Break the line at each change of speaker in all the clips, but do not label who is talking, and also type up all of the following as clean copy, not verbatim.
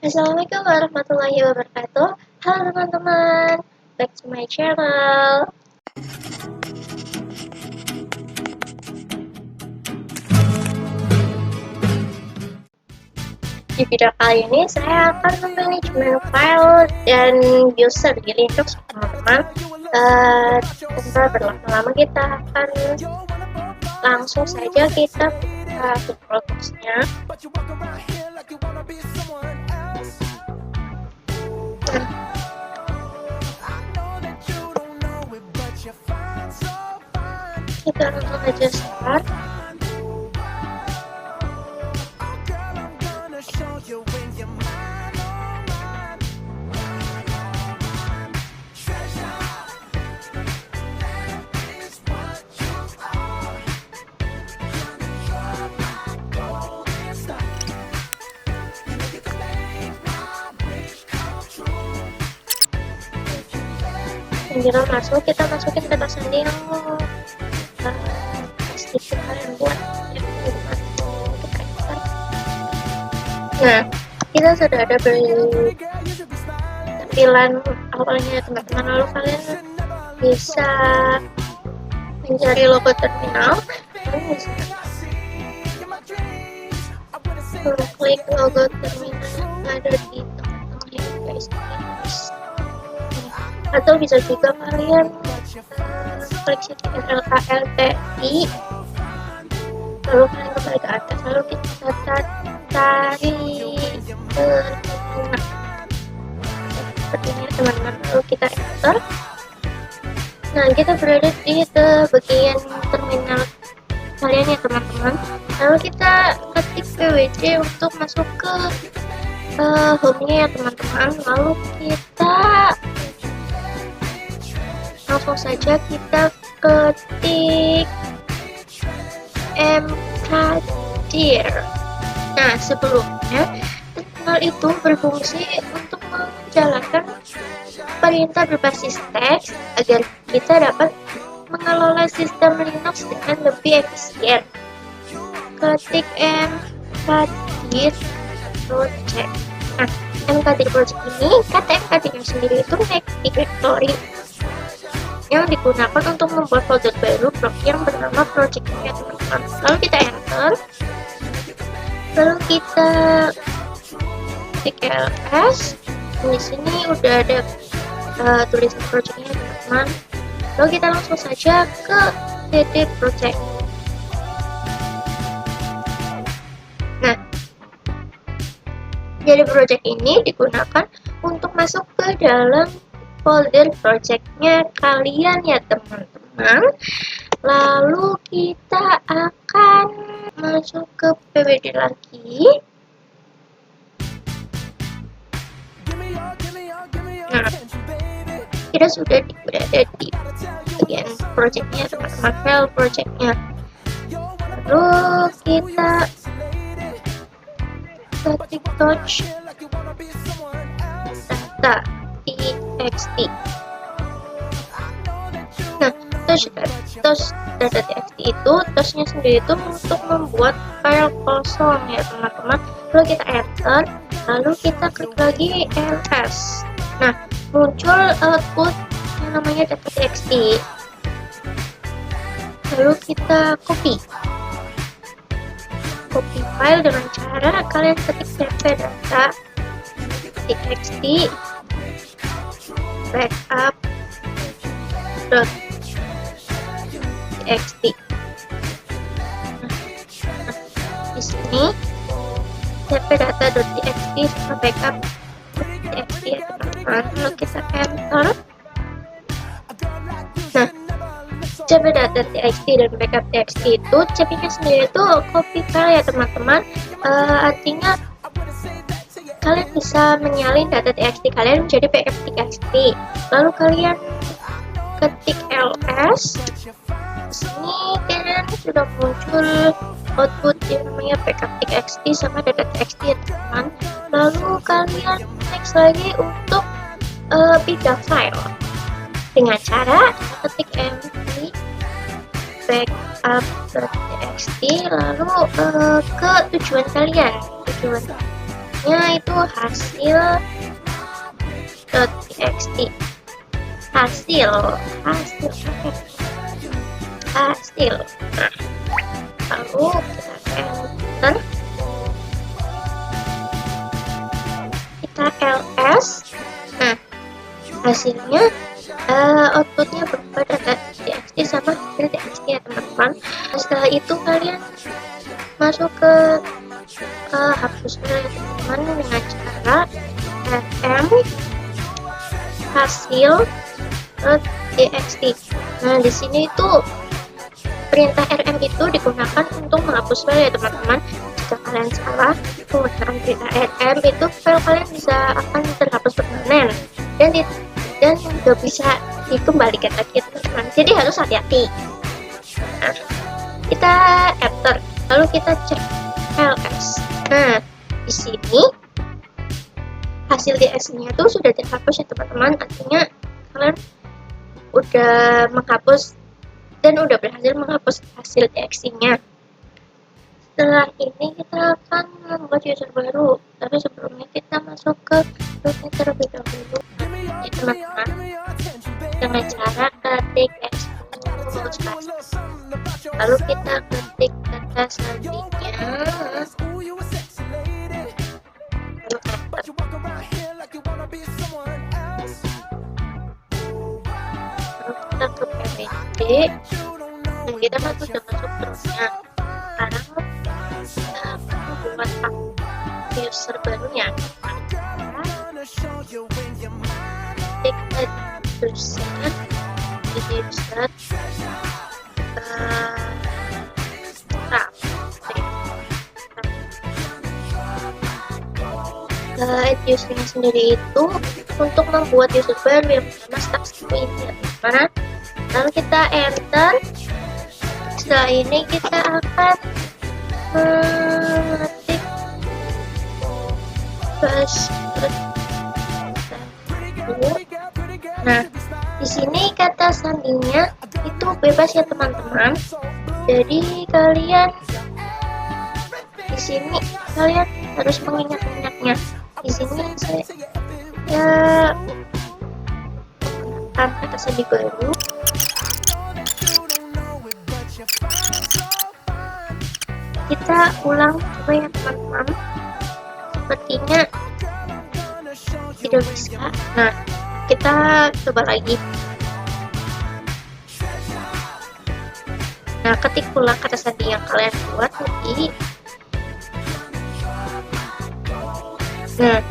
Assalamualaikum warahmatullahi wabarakatuh. Halo teman-teman, back to my channel. Di video kali ini saya akan memanajemen file dan user di Linux, teman-teman. Tanpa berlama-lama kita akan langsung saja kita buka Toolbox-nya. Kita langsung aja start. Kita masukin data sandi yang pasti kalian buat. Nah, kita sudah ada tampilan awalnya teman-teman, lalu kalian bisa mencari logo terminal. Kalian bisa klik logo terminal yang ada di tengah-tengah guys. Atau bisa juga kalian klik LKLTI, lalu kalian kembali ke atas, lalu kita cari seperti ini teman-teman, lalu kita enter. Nah, kita berada di bagian terminal kalian ya teman-teman, lalu kita ketik pwd untuk masuk ke home-nya ya teman-teman, lalu kita langsung saja kita ketik mkdir. Nah, sebelumnya terminal itu berfungsi untuk menjalankan perintah berbasis teks agar kita dapat mengelola sistem Linux dengan lebih efisien. Ketik mkdir project. Nah, mkdir project ini, kata mkdir sendiri itu make directory yang digunakan untuk membuat folder baru yang bernama project-nya teman-teman. Lalu kita enter, lalu kita ketik ls. Di sini udah ada tulisan project-nya teman-teman. Lalu kita langsung saja ke dd project. Nah, jadi project ini digunakan untuk masuk ke dalam folder projectnya kalian ya teman-teman. Lalu kita akan masuk ke pwd lagi. Nah, kita sudah berada di bagian projectnya teman-teman, file projectnya. Lalu kita ketik touch data txt. Nah, touch data txt itu, touchnya sendiri itu untuk membuat file kosong ya teman-teman. Lalu kita enter, lalu kita klik lagi ls. Nah, muncul output yang namanya data txt. Lalu kita copy file dengan cara kalian ketik cp data txt backup.txt. Di sini cpdata.txt sama backup.txt ya teman-teman. Lalu kita enter. Nah, cpdata.txt dan backup.txt itu, cp-nya sendiri itu copy file ya teman-teman. Artinya kalian bisa menyalin data txt kalian menjadi backup.txt. Lalu kalian ketik ls. Sini kalian sudah muncul output yang namanya backup.txt sama data txt ya teman. Lalu kalian next lagi untuk pindah file dengan cara ketik mv backup.txt lalu ke tujuan kalian. namanya itu hasil.txt. hasil nah, lalu kita ls. Nah, hasilnya outputnya berupa data txt sama hasil txt ya teman-teman. Nah, setelah itu kalian masuk ke hapusnya ya teman-teman dengan cara rm hasil.txt. Nah, di sini itu perintah rm itu digunakan untuk menghapus file ya teman-teman. Jika kalian salah menggunakan perintah rm, itu file kalian bisa akan terhapus permanen dan nggak bisa dikembalikan lagi teman-teman. Jadi harus hati-hati. Nah, kita enter, lalu kita cek ls. Nah, di sini hasil txt-nya itu sudah terhapus ya teman-teman. Artinya kalian udah menghapus dan udah berhasil menghapus hasil txt-nya. Setelah ini kita akan membuat user baru, tapi sebelumnya kita masuk ke rootnya terlebih dahulu ya teman-teman, dengan cara ketik lalu kita ketik kata selanjutnya, lalu kita ke pwd dan kita sudah masuk terusnya. Sekarang kita akan membuat user barunya. Ketik user add usernya sendiri itu untuk membuat user baru yang bernama start screen ya teman-teman. Lalu kita enter. Setelah ini kita akan mengetik password. Nah, di sini kata sandinya itu bebas ya teman-teman. Jadi kalian di sini kalian harus mengingat-ingatnya. Di sini saya kata sandi baru. Kita ulang coba ya teman-teman. Sepertinya tidak bisa. Nah, kita coba lagi. Nah, ketik ulang kata sandi yang kalian buat tadi. Nah,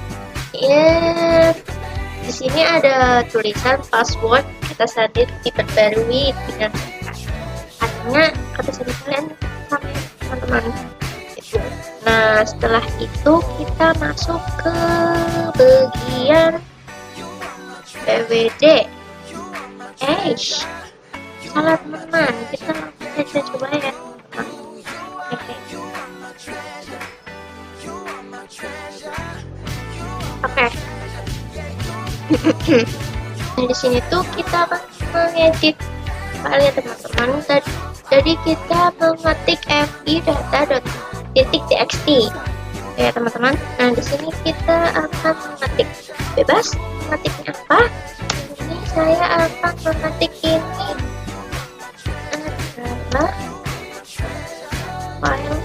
di sini ada tulisan password kata sandi diperbarui dengan artinya kata sandi kalian sama ya teman-teman. Nah, setelah itu kita masuk ke bagian pwd. Salah teman-teman, kita langsung saja coba ya teman-teman. Oke. Nah, di sini tuh kita akan mengedit file ya teman-teman. Jadi kita mengetik fi.data.txt ya teman-teman. Nah, di sini kita akan mengetik bebas. Mengetiknya apa? Ini saya akan mengetik ini adalah file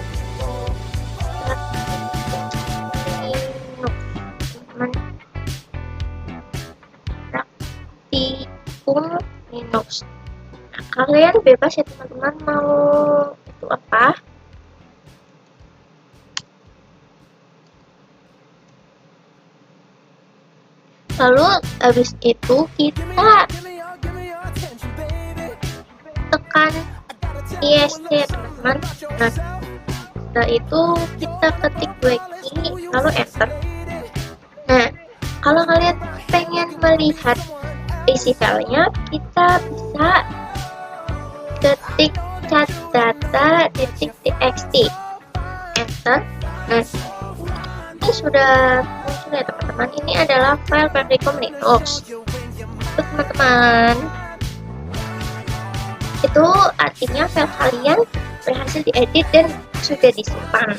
praktikum Linux. Nah, kalian bebas ya teman-teman mau itu apa. Lalu habis itu kita tekan est teman-teman. Nah, setelah itu kita ketik wiki lalu enter. Nah, kalau kalian pengen melihat isi filenya, kita bisa ketik catdata.txt enter. Nah, ini sudah muncul ya teman-teman. Ini adalah file praktikum Linux. Itu teman-teman, itu artinya file kalian berhasil diedit dan sudah disimpan.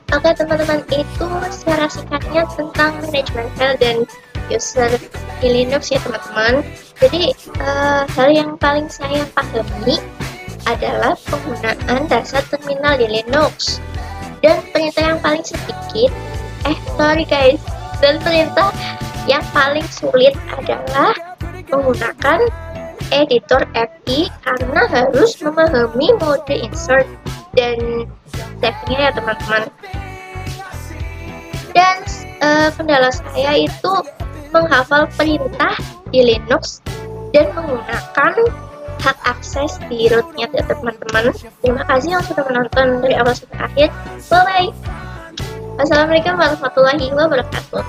Oke teman-teman, itu secara singkatnya tentang manajemen file dan user di Linux ya teman-teman. Jadi hal yang paling saya pahami adalah penggunaan dasar terminal di Linux, dan perintah yang paling sedikit sorry guys, dan perintah yang paling sulit adalah menggunakan editor FI karena harus memahami mode insert dan save-nya ya teman-teman. Dan kendala saya itu menghafal perintah di Linux dan menggunakan hak akses di rootnya ya teman-teman. Terima kasih yang sudah menonton dari awal sampai akhir. Bye bye. Wassalamualaikum warahmatullahi wabarakatuh.